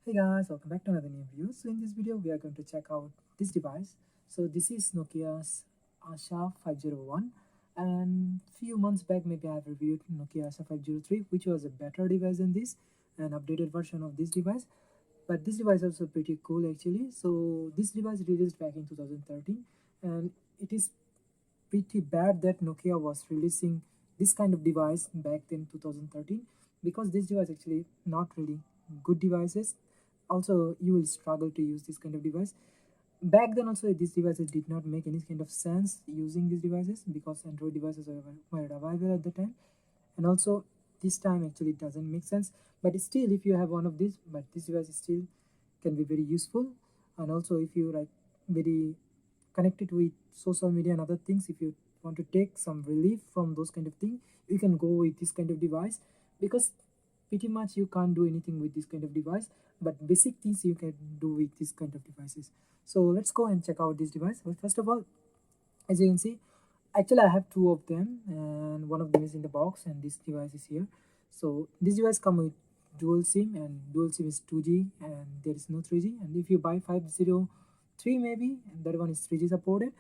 Hey guys, welcome back to another new review. So in this video, we are going to check out this device. So this is Nokia's Asha 501, and few months back maybe I have reviewed Nokia Asha 503, which was a better device than this, an updated version of this device. But this device also pretty cool actually. So this device released back in 2013, and it is pretty bad that Nokia was releasing this kind of device back in 2013, because this device actually not really good devices. Also, you will struggle to use this kind of device. Back then also these devices did not make any kind of sense using these devices, because Android devices were available at the time. And also this time actually it doesn't make sense, but still if you have one of these, but this device still can be very useful. And also if you like very connected with social media and other things, if you want to take some relief from those kind of things, you can go with this kind of device, because pretty much you can't do anything with this kind of device, but basic things you can do with this kind of devices. So let's go and check out this device. Well, first of all, as you can see, actually I have two of them, and one of them is in the box and this device is here. So this device come with dual sim, and dual sim is 2G and there is no 3G. And if you buy 503 maybe, and that one is 3G supported.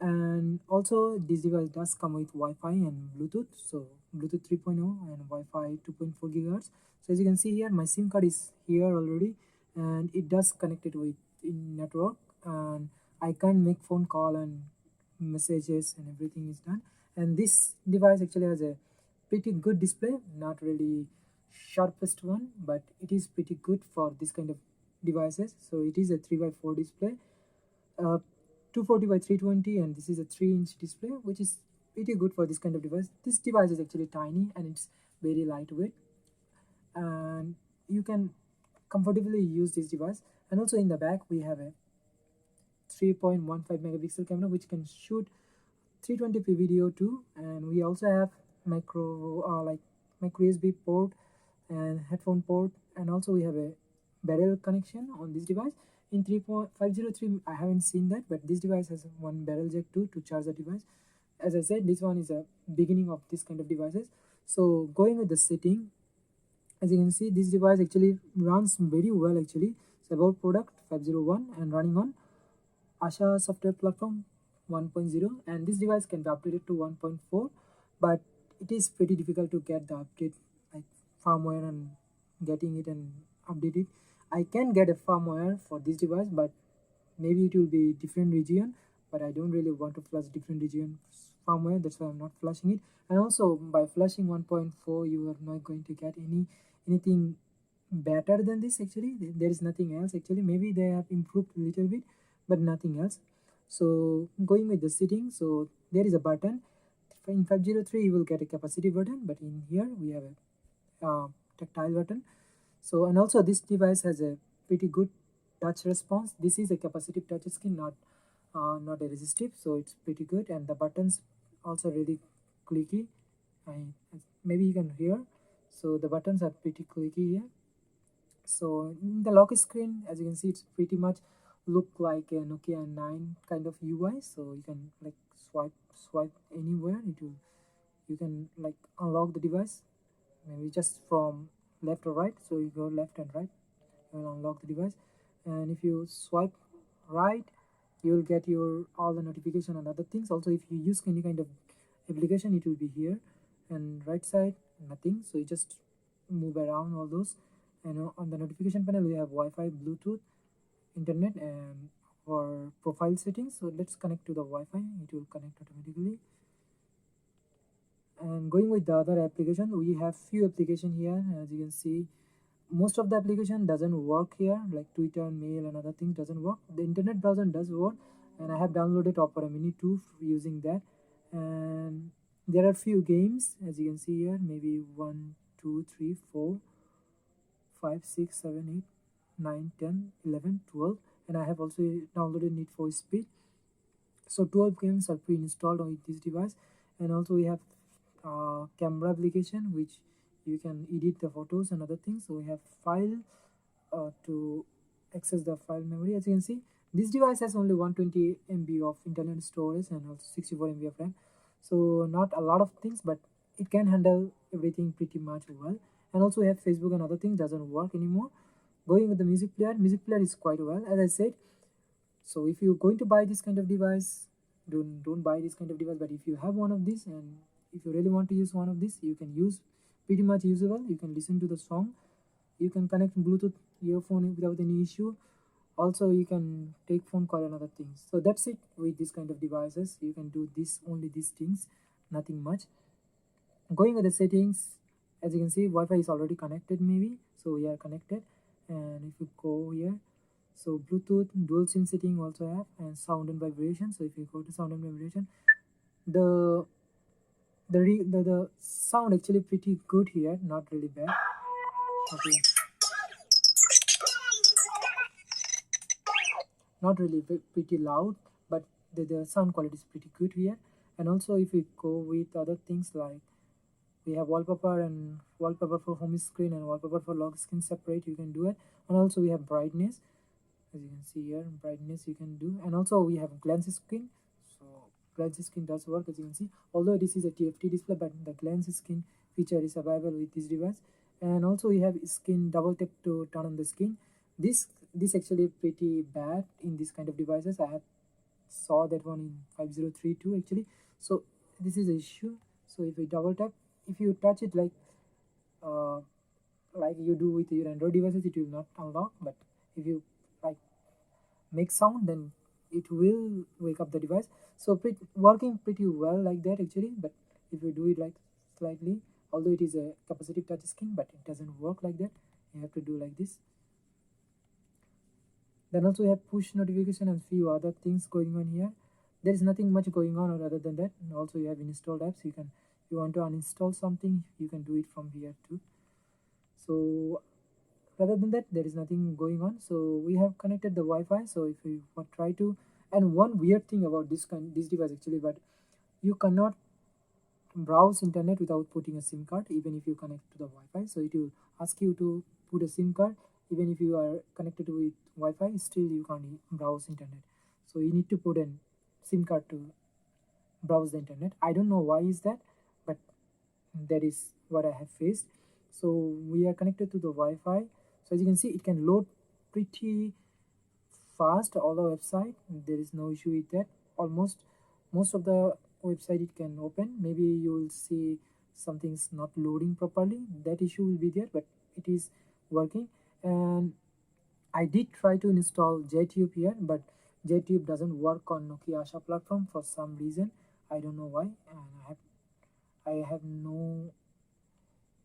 And also this device does come with Wi-Fi and Bluetooth, so Bluetooth 3.0 and Wi-Fi 2.4 gigahertz. So as you can see here, my SIM card is here already, and it does connect it with in network, and I can make phone call and messages and everything is done. And this device actually has a pretty good display, not really sharpest one, but it is pretty good for this kind of devices. So it is a 3x4 display, uh, 240 by 320, and this is a 3-inch display, which is pretty good for this kind of device. This device is actually tiny and it's very lightweight, and you can comfortably use this device. And also in the back we have a 3.15 megapixel camera which can shoot 320p video too. And we also have micro USB port and headphone port. And also we have a barrel connection on this device. In 3.503 I haven't seen that, but this device has one barrel jack too to charge the device. As I said, this one is a beginning of this kind of devices. So going with the setting, as you can see, this device actually runs very well actually. It's about product 501 and running on Asha software platform 1.0, and this device can be updated to 1.4, but it is pretty difficult to get the update like firmware and getting it and update it. I can get a firmware for this device, but maybe it will be different region, but I don't really want to flush different region firmware, that's why I'm not flushing it. And also by flushing 1.4 you are not going to get anything better than this actually. There is nothing else actually, maybe they have improved a little bit but nothing else. So going with the setting, so there is a button. In 503 you will get a capacity button, but in here we have a tactile button. So, and also this device has a pretty good touch response. This is a capacitive touch screen, not a resistive, so it's pretty good. And the buttons also really clicky. Maybe you can hear, so the buttons are pretty clicky here. So in the lock screen, as you can see, it's pretty much look like a Nokia 9 kind of UI. So you can like swipe anywhere. You can like unlock the device, maybe just from left or right. So you go left and right, you will unlock the device. And if you swipe right, you will get your all the notification and other things. Also, if you use any kind of application, it will be here. And right side, nothing. So you just move around all those. And on the notification panel we have Wi-Fi, Bluetooth, internet, and for profile settings. So let's connect to the Wi-Fi, it will connect automatically. And going with the other application, we have few application here. As you can see, most of the application doesn't work here, like Twitter, mail, and other things doesn't work. The internet browser does work, and I have downloaded Opera Mini 2 using that. And there are few games, as you can see here, maybe 1 2 3 4 5 6 7 8 9 10 11 12, and I have also downloaded Need for Speed. So 12 games are pre-installed on this device. And also we have camera application which you can edit the photos and other things. So we have file to access the file memory. As you can see, this device has only 120 MB of internal storage and also 64 MB of RAM. So not a lot of things, but it can handle everything pretty much well. And also we have Facebook and other things doesn't work anymore. Going with the music player is quite well, as I said. So if you're going to buy this kind of device, don't buy this kind of device. But if you have one of these, and if you really want to use one of these, you can use pretty much usable. You can listen to the song. You can connect Bluetooth earphone without any issue. Also, you can take phone call and other things. So that's it with this kind of devices. You can do this only these things, nothing much. Going with the settings, as you can see, Wi-Fi is already connected maybe. So we are connected, and if you go here, so Bluetooth dual SIM setting also have, and sound and vibration. So if you go to sound and vibration, the the sound actually pretty good here, not really bad. Okay, not really pretty loud, but the sound quality is pretty good here. And also if we go with other things, like we have wallpaper and wallpaper for home screen and wallpaper for lock screen separate, you can do it. And also we have brightness, as you can see here, brightness you can do. And also we have glance screen. So glance screen does work, as you can see, although this is a TFT display, but the glance screen feature is available with this device. And also we have skin double tap to turn on the screen. This actually pretty bad in this kind of devices. I have saw that one in 5032 actually. So this is the issue. So if you double tap, if you touch it uh, like you do with your Android devices, it will not unlock. But if you like make sound, then it will wake up the device. So working pretty well like that actually. But if you do it like slightly, although it is a capacitive touch screen, but it doesn't work like that. You have to do like this. Then also we have push notification and few other things going on here. There is nothing much going on other than that. And also you have installed apps. You want to uninstall something, you can do it from here too. So rather than that, there is nothing going on. So we have connected the Wi-Fi. So if you try to, and one weird thing about this device actually, but you cannot browse internet without putting a SIM card, even if you connect to the Wi-Fi. So it will ask you to put a SIM card. Even if you are connected with Wi-Fi, still you can't browse internet. So you need to put a SIM card to browse the internet. I don't know why is that, but that is what I have faced. So we are connected to the Wi-Fi. So as you can see, it can load pretty fast all the website. There is no issue with that. Almost most of the website it can open. Maybe you will see something's not loading properly. That issue will be there, but it is working. And I did try to install JTube here, but JTube doesn't work on Nokia Asha platform for some reason. I don't know why, and I have no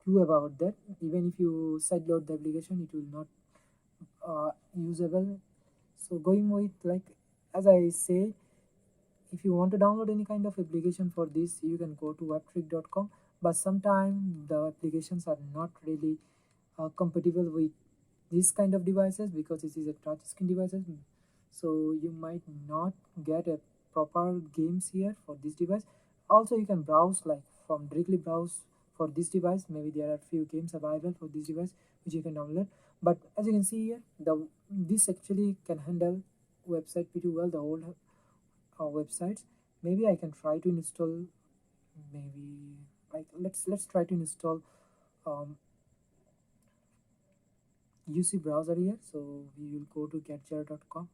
clue about that. Even if you sideload the application, it will not usable. So going with, like, as I say, if you want to download any kind of application for this, you can go to webtrick.com. But sometimes the applications are not really compatible with this kind of devices, because this is a touch screen devices. So you might not get a proper games here for this device. Also you can browse, like from directly browse for this device. Maybe there are few games available for this device which you can download. But as you can see here, this actually can handle website pretty well, the whole websites. Maybe I can try to install, maybe, like, let's try to install um, UC browser here. So we will go to gadget.com.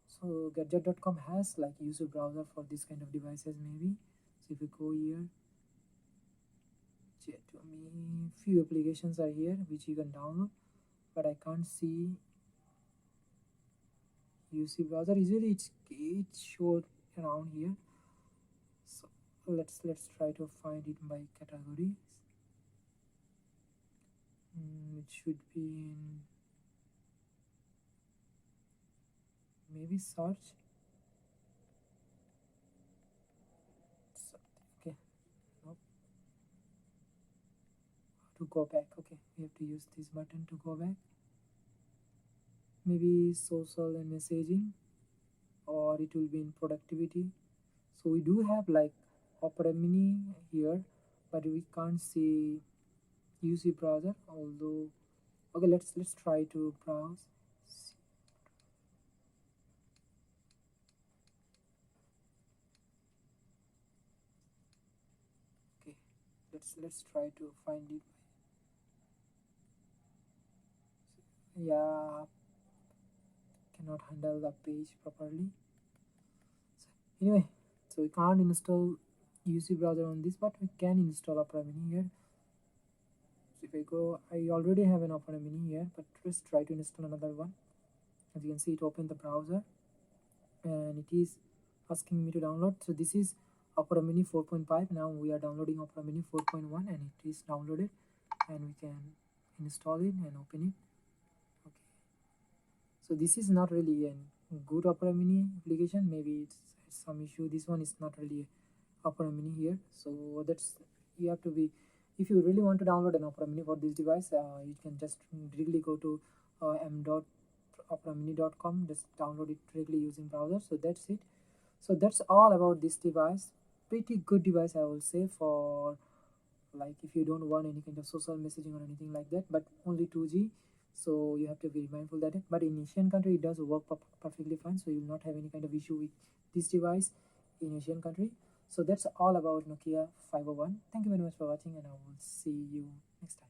So gadget.com has like user browser for this kind of devices maybe. So if you go here, me few applications are here which you can download, but I can't see UC browser. Usually it's showed around here. So let's try to find it by categories. It should be in maybe search. Okay, nope. To go back, okay, we have to use this button to go back. Maybe social and messaging, or it will be in productivity. So we do have like Opera Mini here, but we can't see UC browser. Although, okay, let's try to browse. Okay, let's try to find it. Yeah, cannot handle the page properly. So anyway, so we can't install UC browser on this, but we can install Opera Mini here. So if I go, I already have an Opera Mini here, but let's try to install another one. As you can see, it opened the browser and it is asking me to download. So this is Opera Mini 4.5. Now we are downloading Opera Mini 4.1 and it is downloaded, and we can install it and open it. Okay, so this is not really a good Opera Mini application. Maybe it's some issue. This one is not really Opera Mini here. So that's, you have to be, if you really want to download an Opera Mini for this device, you can just directly go to m.operamini.com, just download it directly using browser. So that's it. So that's all about this device. Pretty good device, I will say, for like if you don't want any kind of social messaging or anything like that, but only 2G. So you have to be mindful that but in Asian country it does work perfectly fine, so you'll not have any kind of issue with this device in Asian country. So that's all about Nokia 501. Thank you very much for watching, and I will see you next time.